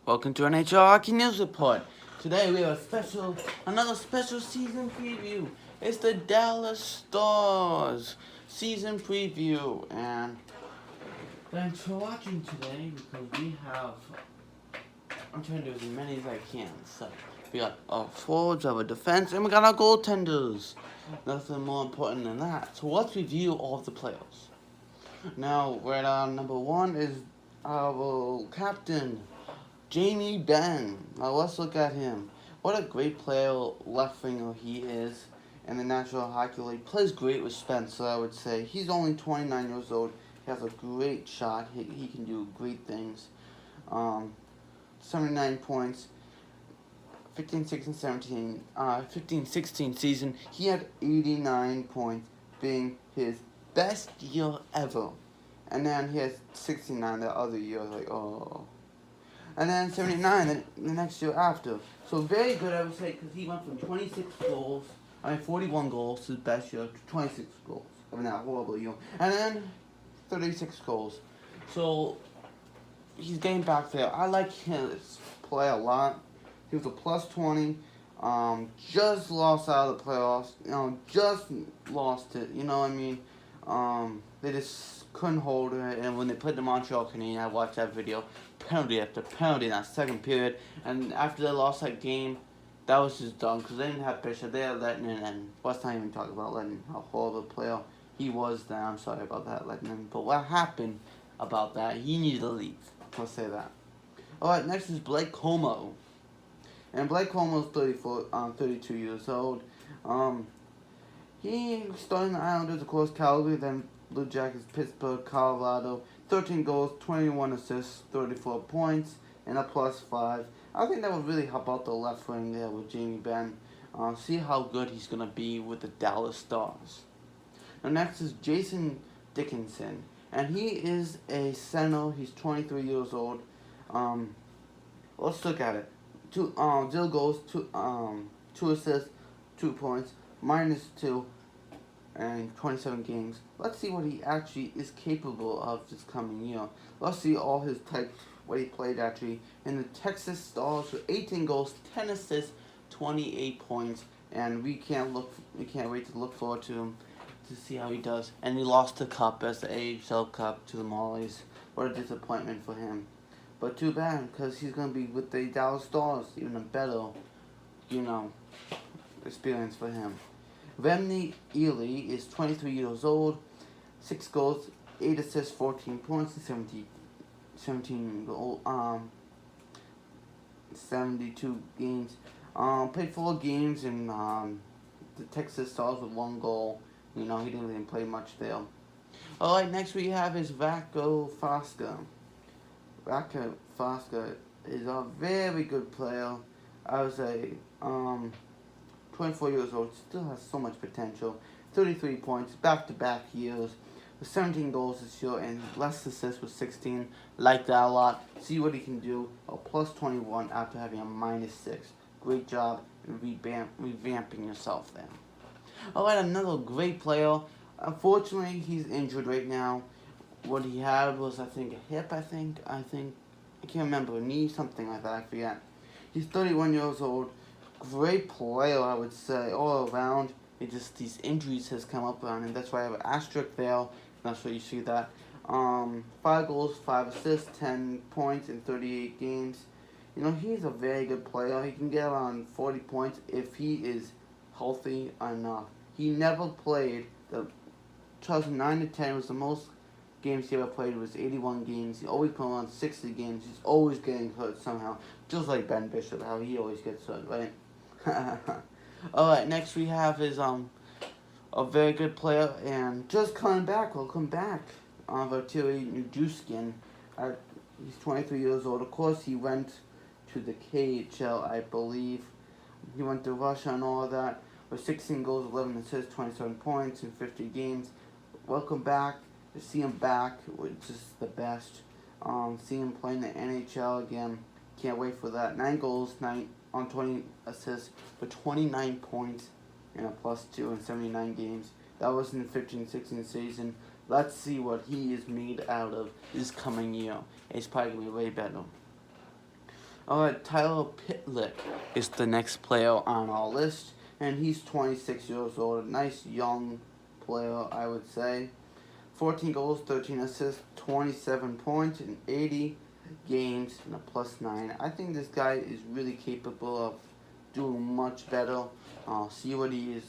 Welcome to NHL Hockey News Report. Today we have another special season preview. It's the Dallas Stars season preview, and thanks for watching today because I'm trying to do as many as I can. So we got our forwards, we have a defense, and we got our goaltenders. Nothing more important than that. So let's review all of the players. Now, right on number one is our captain, Jamie Benn. Now let's look at him. What a great player, left winger he is in the National Hockey League. Plays great with Spencer, I would say. He's only 29 years old. He has a great shot. He can do great things. 79 points. 15-16 season. He had 89 points, being his best year ever. And then he has 69 the other year. Like, oh. And then 79 the next year after. So very good, I would say, because he went from 41 goals to his best year, to 26 goals. I mean, that horrible year. And then 36 goals. So he's getting back there. I like his play a lot. He was a plus 20. Just lost out of the playoffs. Just lost it. You know what I mean? They just couldn't hold it. And when they played the Montreal Canadiens, I watched that video. Penalty after penalty in that second period. And after they lost that game, that was just done. Because they didn't have Bishop. They had letting in. And let's not even talk about letting a horrible player he was there. I'm sorry about that, letting in. But what happened about that, he needed to leave. Let's say that. Alright, next is Blake Comeau. And Blake Comeau is 32 years old. He started in the Islanders, of course, Calgary, then Blue Jackets, Pittsburgh, Colorado. 13 goals, 21 assists, 34 points, and a plus 5. I think that would really help out the left wing there with Jamie Benn. See how good he's going to be with the Dallas Stars. Now next is Jason Dickinson. And he is a center. He's 23 years old. Let's look at it. 0 goals, 2 assists, 2 points, -2, and 27 games. Let's see what he actually is capable of this coming year. Let's see all his types, what he played actually in the Texas Stars with 18 goals, 10 assists, 28 points, and we can't wait to look forward to him to see how he does. And he lost the cup as the AHL Cup to the Mollies. What a disappointment for him. But too bad, because he's going to be with the Dallas Stars, even a better, experience for him. Remny Ely is 23 years old, 6 goals, 8 assists, 14 points, 72 games. Played 4 games in the Texas Stars with 1 goal. He didn't really play much there. Alright, next we have is Vako Fosca. Vako Fosca is a very good player. I would say 24 years old, still has so much potential. 33 points, back-to-back years, with 17 goals this year, and less assists with 16. Like that a lot. See what he can do. A plus 21 after having a -6. Great job in revamping yourself there. Alright, another great player. Unfortunately, he's injured right now. What he had was, I think, a hip, I can't remember, a knee, something like that, I forget. He's 31 years old. Great player, I would say, all around. These injuries has come up on him. That's why I have an asterisk there. That's why you see that. 5 goals, 5 assists, 10 points in 38 games. He's a very good player. He can get around 40 points if he is healthy enough. He never played. The 2009 to 10 was the most games he ever played, was 81 games. He always played on 60 games. He's always getting hurt somehow. Just like Ben Bishop, how he always gets hurt, right? Alright, next we have is a very good player and just coming back. Welcome back. Valtteri Nichushkin. He's 23 years old. Of course, he went to the KHL, I believe. He went to Russia and all of that. With 16 goals, 11 assists, 27 points in 50 games. Welcome back. To see him back, which is the best. See him playing the NHL again. Can't wait for that. 9 goals, 20 assists, for 29 points and a +2 in 79 games. That was in the 15-16 season. Let's see what he is made out of this coming year. It's probably going to be way better. Alright, Tyler Pitlick is the next player on our list, and he's 26 years old. A nice young player, I would say. 14 goals, 13 assists, 27 points in 80 games, and a +9. I think this guy is really capable of doing much better. See what he is,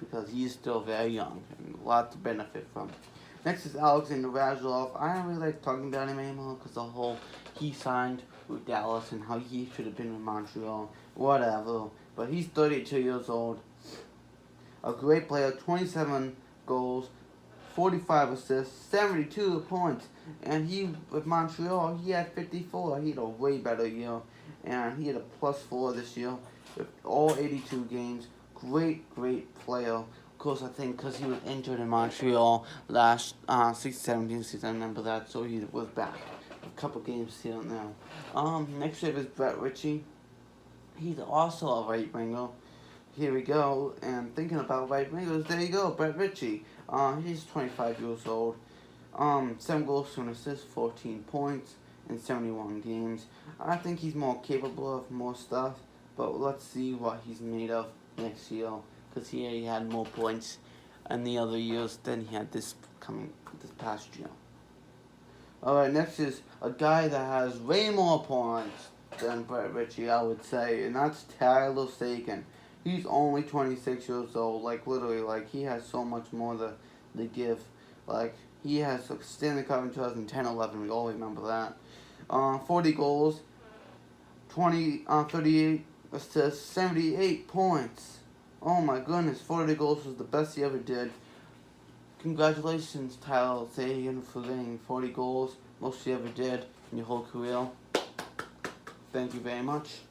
because he's still very young and a lot to benefit from. Next is Alexander Radulov. I don't really like talking about him anymore because the whole he signed with Dallas and how he should have been with Montreal, whatever. But he's 32 years old. A great player, 27 goals, 45 assists, 72 points. And he, with Montreal, he had 54. He had a way better year. And he had a +4 this year with all 82 games. Great player. Of course, I think because he was injured in Montreal last 16-17 season, I remember that, so he was back. A couple games here and there. Next we have is Brett Ritchie. He's also a right winger. Here we go. And thinking about right wingers, there you go, Brett Ritchie. He's 25 years old. 7 goals, 2 assists, 14 points in 71 games. I think he's more capable of more stuff, but let's see what he's made of next year, because he had more points in the other years than he had this past year. Alright, next is a guy that has way more points than Brett Ritchie, I would say, and that's Tyler Seguin. He's only 26 years old, like literally, like he has so much more to give. Like he has a Stanley Cup in 2010-11, we all remember that. 40 goals, 38 assists, 78 points. Oh my goodness, 40 goals was the best he ever did. Congratulations, Tyler Seguin, for getting 40 goals, most you ever did in your whole career. Thank you very much.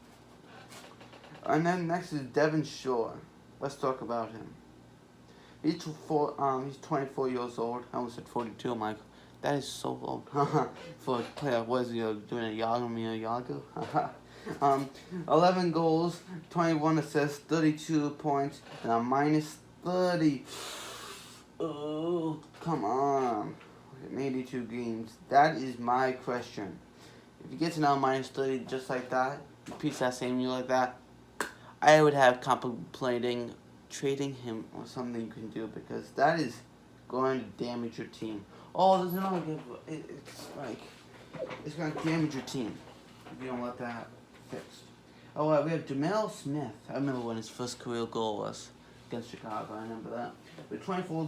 And then next is Devin Shore. Let's talk about him. He's 24 years old. I almost said 42, Mike. That is so old. For a player, what is he doing a Jaromir Jagr? 11 goals, 21 assists, 32 points, and a -30. Oh, come on. In 82 games. That is my question. If you get to now -30 just like that, repeats that same year like that, I would have contemplating trading him or something you can do, because that is going to damage your team. Oh, there's another good. It's going to damage your team if you don't let that fixed. Oh, we have Jamel Smith. I remember when his first career goal was against Chicago. I remember that. With 24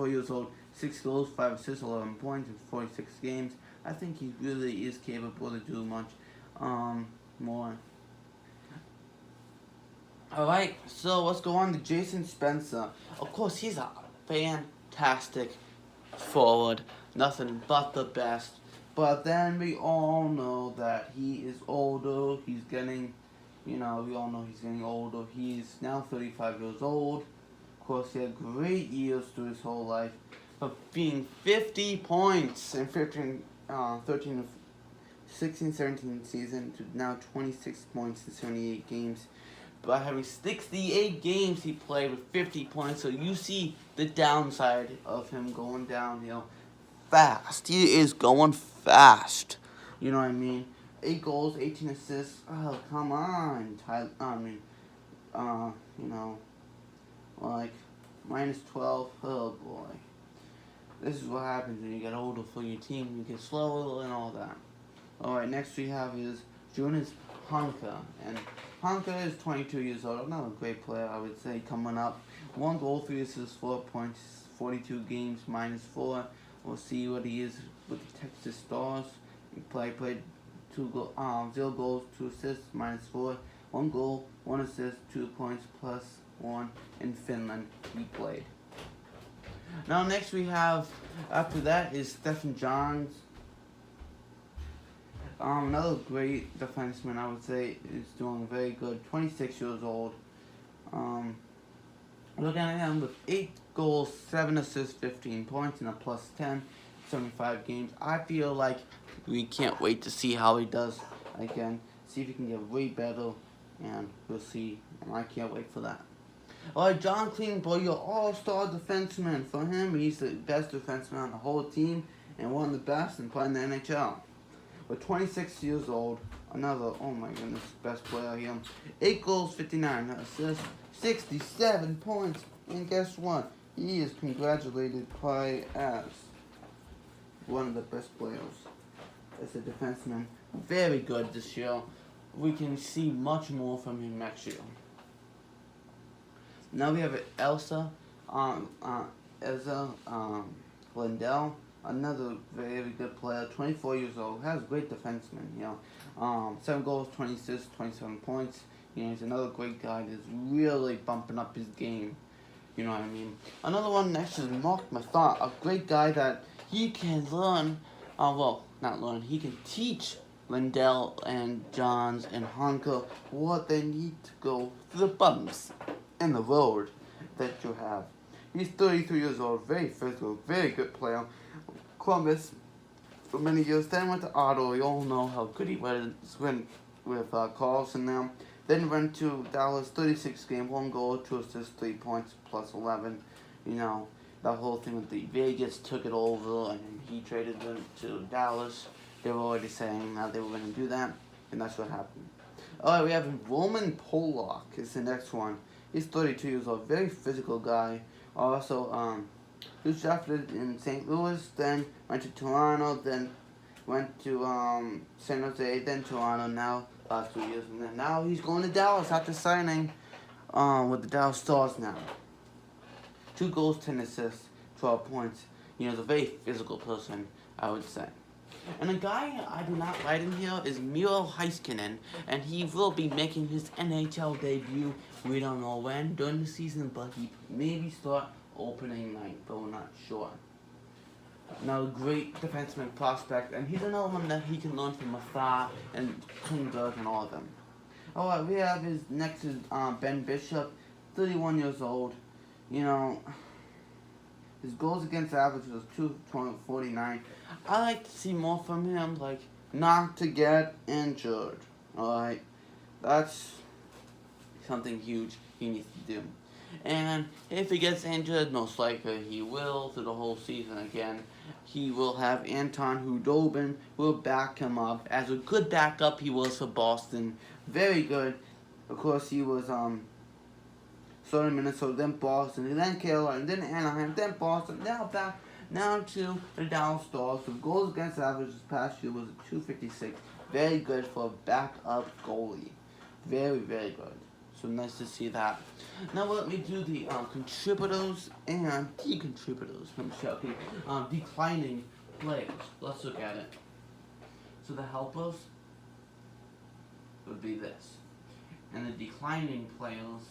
years old, 6 goals, 5 assists, 11 points in 46 games. I think he really is capable to do much more. Alright, so let's go on to Jason Spencer. Of course, he's a fantastic forward. Nothing but the best. But then we all know that he is older. He's getting, we all know he's getting older. He's now 35 years old. Of course, he had great years through his whole life. But being 50 points in 16-17 season to now 26 points in 78 games. By having 68 games he played with 50 points, so you see the downside of him going downhill fast. He is going fast. You know what I mean? 8 goals, 18 assists. Oh, come on. Like, -12. Oh, boy. This is what happens when you get older for your team. You get slower and all that. Alright, next we have is Jonas Honka. And Honka is 22 years old. Not a great player, I would say, coming up. 1 goal, 3 assists, 4 points, 42 games, -4. We'll see what he is with the Texas Stars. He played 0 goals, 2 assists, -4. 1 goal, 1 assist, 2 points, +1 in Finland he played. Now next we have, after that, is Stephen Johns. Another great defenseman, I would say, is doing very good. 26 years old. Looking at him with 8 goals, 7 assists, 15 points, and a +10, 75 games. I feel like we can't wait to see how he does again. See if he can get way better, and we'll see. I can't wait for that. Alright, John Klingberg, your all-star defenseman. For him, he's the best defenseman on the whole team, and one of the best in playing the NHL. But 26 years old, another, oh my goodness, best player here. 8 goals, 59 assists, 67 points, and guess what? He is congratulated by as one of the best players as a defenseman. Very good this year. We can see much more from him next year. Now we have Esa Lindell, another very good player, 24 years old, has great defenseman, 7 goals, 20 assists, 27 points. He's another great guy that's really bumping up his game. You know what I mean? Another one next is Mark Mathot, a great guy that he can learn, he can teach Lindell and Johns and Honka what they need to go through the bumps in the road that you have. He's 33 years old, very physical, very good player. Columbus for many years, then went to Ottawa. We all know how good he was with Carlson now. Then went to Dallas, 36 games, 1 goal, 2 assists, 3 points, plus 11. That whole thing with the Vegas took it over, and he traded them to Dallas. They were already saying that they were going to do that, and that's what happened. Alright, we have Roman Polak is the next one. He's 32 years old, very physical guy. Also, he was drafted in St. Louis, then went to Toronto, then went to San Jose, then Toronto, now last 2 years, and then now he's going to Dallas after signing with the Dallas Stars now. 2 goals, 10 assists, 12 points. He's a very physical person, I would say. And a guy I do not write in here is Miro Heiskanen, and he will be making his NHL debut. We don't know when during the season, but he maybe start opening night, but we're not sure. Now, great defenseman prospect, and he's another one that he can learn from Mathot and Klingberg and all of them. Alright, we have next is Ben Bishop, 31 years old. His goals against average was .249. I like to see more from him, like not to get injured. Alright, that's something huge he needs to do. And if he gets injured, most likely he will through the whole season again. He will have Anton Khudobin who will back him up. As a good backup he was for Boston. Very good. Of course he was starting Minnesota, then Boston, then Carolina, then Anaheim, then Boston, now back now to the Dallas Stars. The goals against average this past year was a .256. Very good for a backup goalie. Very, very good. So nice to see that. Now let me do the contributors and decontributors from Shelby. Declining players. Let's look at it. So the helpers would be this. And the declining players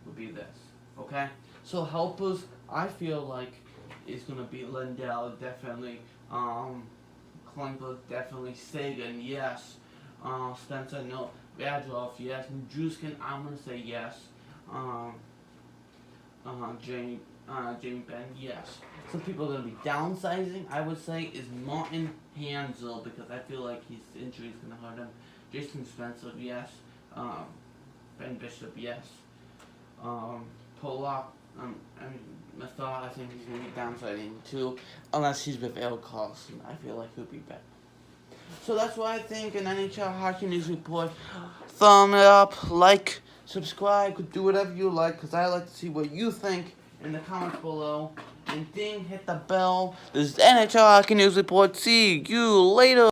would be this. Okay? So helpers, I feel like it's going to be Lindell, definitely. Klingberg, definitely. Sagan, yes. Spencer, no. Radulov, yes. Druskin, I'm going to say yes. Jamie Benn, yes. Some people are going to be downsizing, I would say, is Martin Hanzal, because I feel like his injury is going to hurt him. Jason Spencer, yes. Ben Bishop, yes. Polak, Mathot, I think he's going to be downsizing too, unless he's with Erik Karlsson. I feel like he'll be back. So that's what I think in NHL Hockey News Report. Thumb it up, like, subscribe, do whatever you like, because I like to see what you think in the comments below. And ding, hit the bell. This is NHL Hockey News Report. See you later.